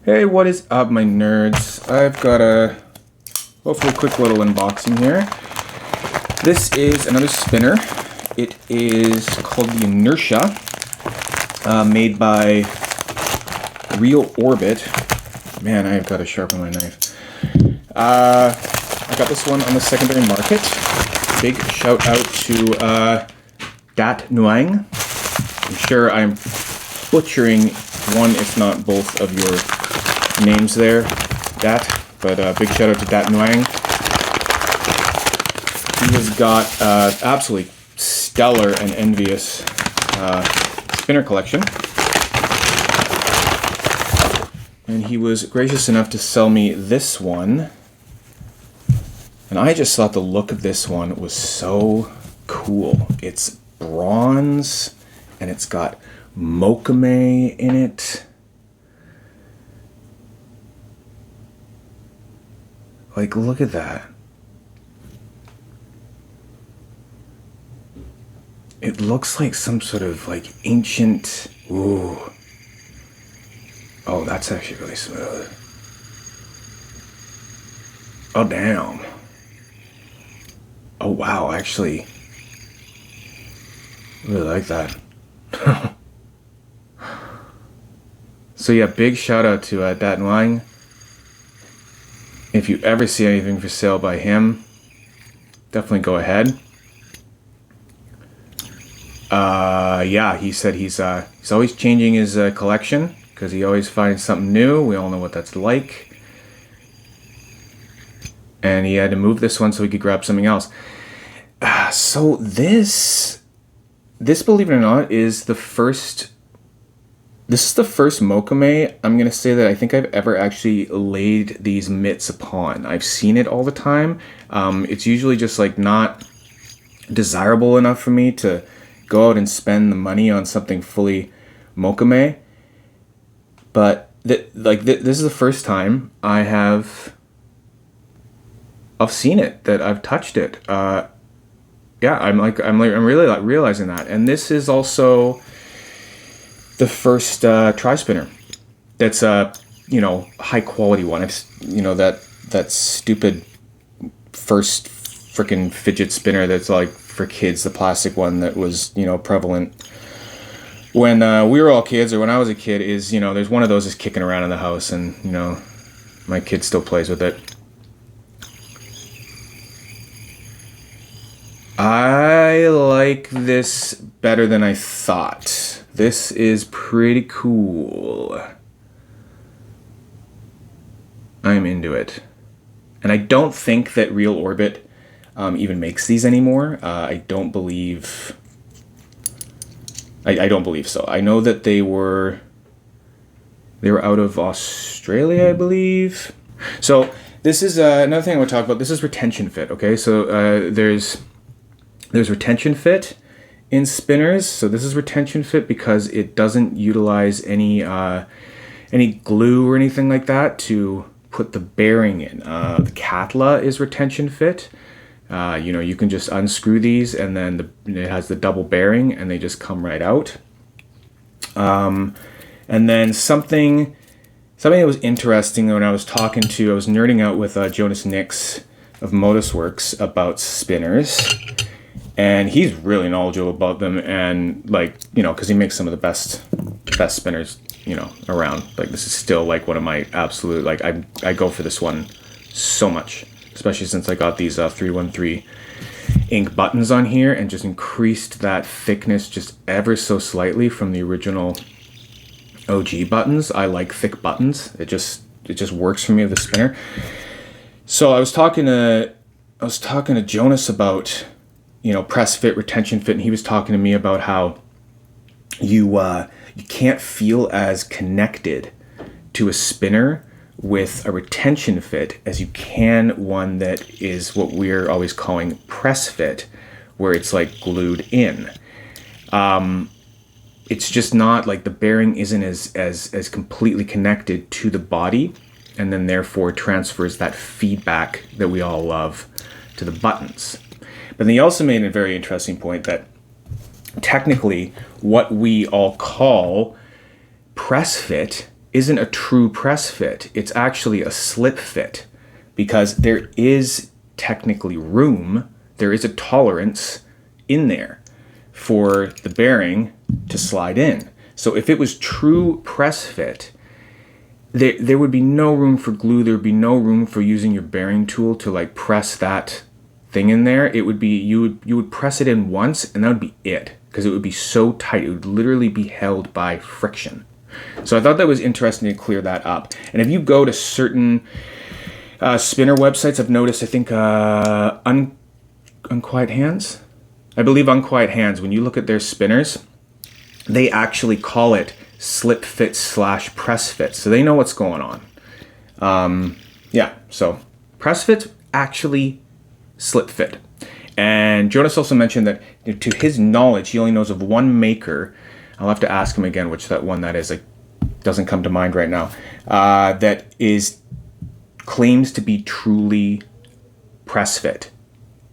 Hey, what is up, my nerds? I've got a hopefully quick little unboxing here. This is another spinner. It is called the Inertia, made by RealOrbit. Man, I've got to sharpen my knife. I got this one on the secondary market. Big shout out to Dat Nguyễn. I'm sure I'm butchering one, if not both, of your names there, Dat. But big shout out to Dat Nguyễn. He has got absolutely stellar and envious spinner collection. And he was gracious enough to sell me this one. And I just thought the look of this one was so cool. It's bronze, and it's got mokume in it. Like, look at that. It looks like some sort of like ancient, ooh. Oh, that's actually really smooth. Oh, damn. Oh, wow, actually. I really like that. So yeah, big shout out to Dat Nguyễn. If you ever see anything for sale by him, definitely go ahead. Yeah, he said he's always changing his collection because he always finds something new. We all know what that's like. And he had to move this one so he could grab something else. So this, believe it or not, is the first. This is the first mokume, I'm going to say, that I think I've ever actually laid these mitts upon. I've seen it all the time. It's usually just like not desirable enough for me to go out and spend the money on something fully mokume. But this is the first time I've seen it, that I've touched it. Yeah, I'm really realizing that. And this is also the first tri-spinner that's high quality one. It's that stupid first freaking fidget spinner that's like for kids, the plastic one that was prevalent when we were all kids, or when I was a kid. Is there's one of those just kicking around in the house, and my kid still plays with it. I like this better than I thought. This is pretty cool. I'm into it. And I don't think that RealOrbit even makes these anymore. I don't believe so. I know that they were out of Australia, I believe. So this is another thing I want to talk about. This is retention fit, okay? So there's retention fit in spinners. So this is retention fit because it doesn't utilize any glue or anything like that to put the bearing in. The Catla is retention fit. You can just unscrew these, and then it has the double bearing, and they just come right out. And then something that was interesting when I was nerding out with Jonas Nix of Modusworks about spinners. And he's really knowledgeable about them, and because he makes some of the best spinners around. Like, this is still like one of my absolute, I go for this one so much, especially since I got these 313 ink buttons on here and just increased that thickness just ever so slightly from the original OG buttons. I like thick buttons. It just works for me with the spinner. So I was talking to Jonas about press fit, retention fit, and he was talking to me about how you can't feel as connected to a spinner with a retention fit as you can one that is what we're always calling press fit, where it's like glued in. It's just not like the bearing isn't as completely connected to the body, and then therefore transfers that feedback that we all love to the buttons. But then he also made a very interesting point that technically what we all call press fit isn't a true press fit. It's actually a slip fit, because there is technically room, there is a tolerance in there for the bearing to slide in. So if it was true press fit, there would be no room for glue. There would be no room for using your bearing tool to like press that thing in there. It would be, you would press it in once and that would be it, because it would be so tight. It would literally be held by friction. So I thought that was interesting to clear that up. And if you go to certain spinner websites, I've noticed, I think Unquiet Hands, I believe Unquiet Hands, when you look at their spinners, they actually call it slip fit / press fit. So they know what's going on. Yeah, so press fit's actually slip fit. And Jonas also mentioned that, to his knowledge, he only knows of one maker. I'll have to ask him again which that one that is. It doesn't come to mind right now. That claims to be truly press fit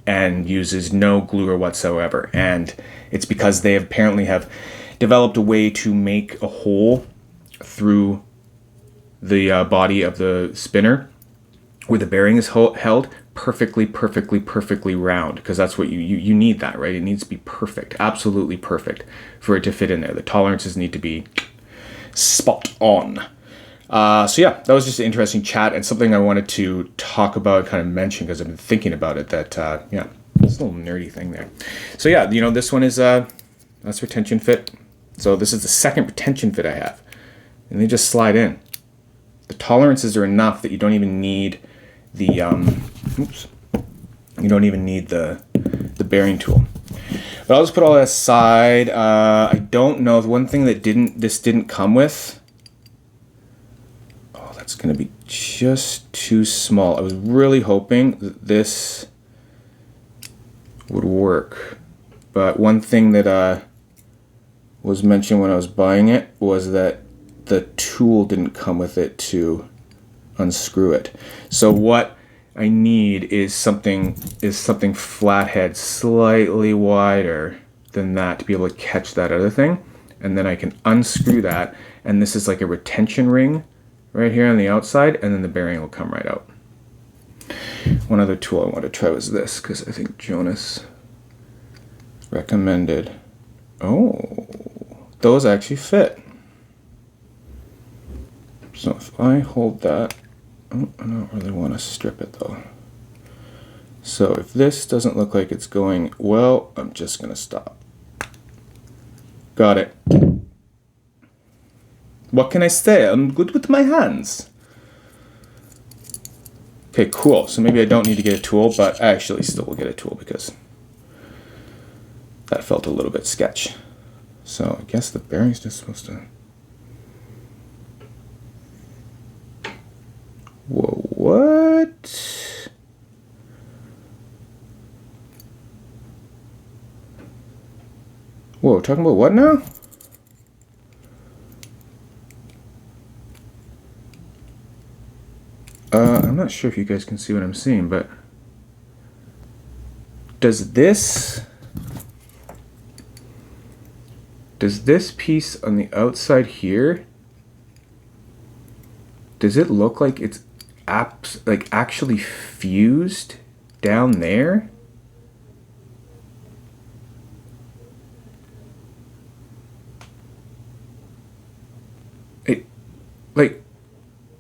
and uses no glue or whatsoever. And it's because they apparently have developed a way to make a hole through the body of the spinner where the bearing is held perfectly round, because that's what you need, that, right? It needs to be perfect, absolutely perfect for it to fit in there. The tolerances need to be spot on. So yeah, that was just an interesting chat and something I wanted to talk about, kind of mention, because I've been thinking about it, that, yeah, this little nerdy thing there. So yeah, this one is, that's retention fit. So this is the second retention fit I have, and they just slide in. The tolerances are enough that you don't even need the, you don't even need the bearing tool. But I'll just put all that aside. I don't know, the one thing that this didn't come with, it's going to be just too small. I was really hoping that this would work. But one thing that was mentioned when I was buying it was that the tool didn't come with it to unscrew it. So what I need is something flathead slightly wider than that to be able to catch that other thing. And then I can unscrew that. And this is like a retention ring right here on the outside, and then the bearing will come right out. One other tool I want to try was this, because I think Jonas recommended. Oh, those actually fit. So if I hold that, oh, I don't really want to strip it though. So if this doesn't look like it's going well, I'm just going to stop. Got it. What can I say? I'm good with my hands. Okay, cool. So maybe I don't need to get a tool, but I actually still will get a tool because that felt a little bit sketch. So I guess the bearing's just supposed to... Whoa, what? Whoa, talking about what now? I'm not sure if you guys can see what I'm seeing, but does this piece on the outside here, does it look like it's actually fused down there?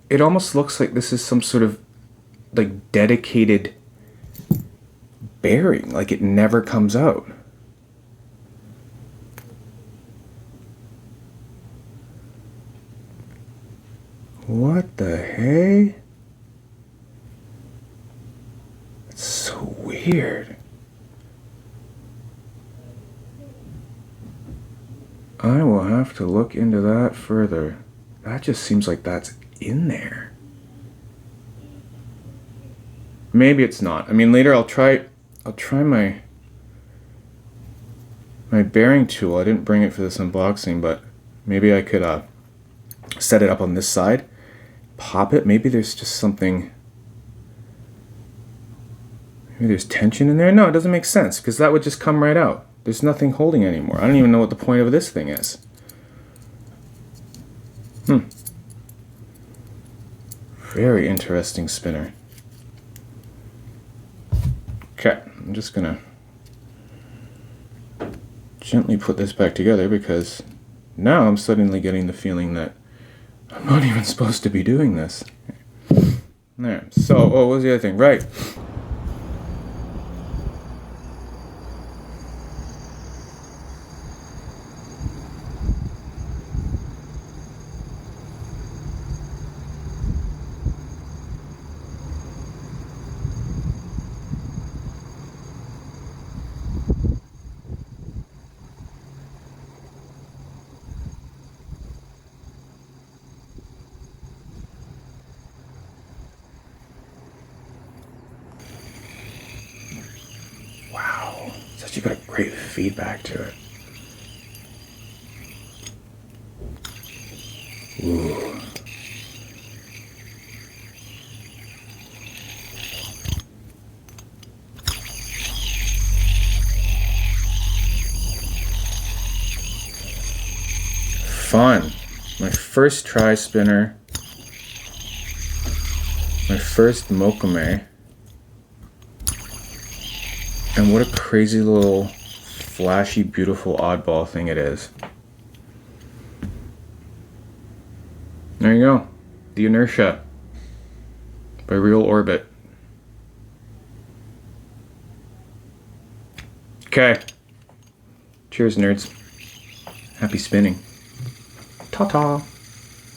It almost looks like this is some sort of like dedicated bearing, like it never comes out. What the hey? It's so weird. I will have to look into that further. That just seems like that's in there. Maybe it's not. I mean, later I'll try my bearing tool. I didn't bring it for this unboxing, but maybe I could set it up on this side, pop it. Maybe there's just something. Maybe there's tension in there. No, it doesn't make sense because that would just come right out. There's nothing holding anymore. I don't even know what the point of this thing is. Very interesting spinner. Okay, I'm just gonna gently put this back together because now I'm suddenly getting the feeling that I'm not even supposed to be doing this. There. So, oh, what was the other thing? Right. Wow. It's actually got great feedback to it. Ooh. Fun. My first try spinner. My first Mokame. And what a crazy little flashy, beautiful oddball thing it is. There you go. The Inertia by RealOrbit. Okay. Cheers, nerds. Happy spinning. Ta-ta.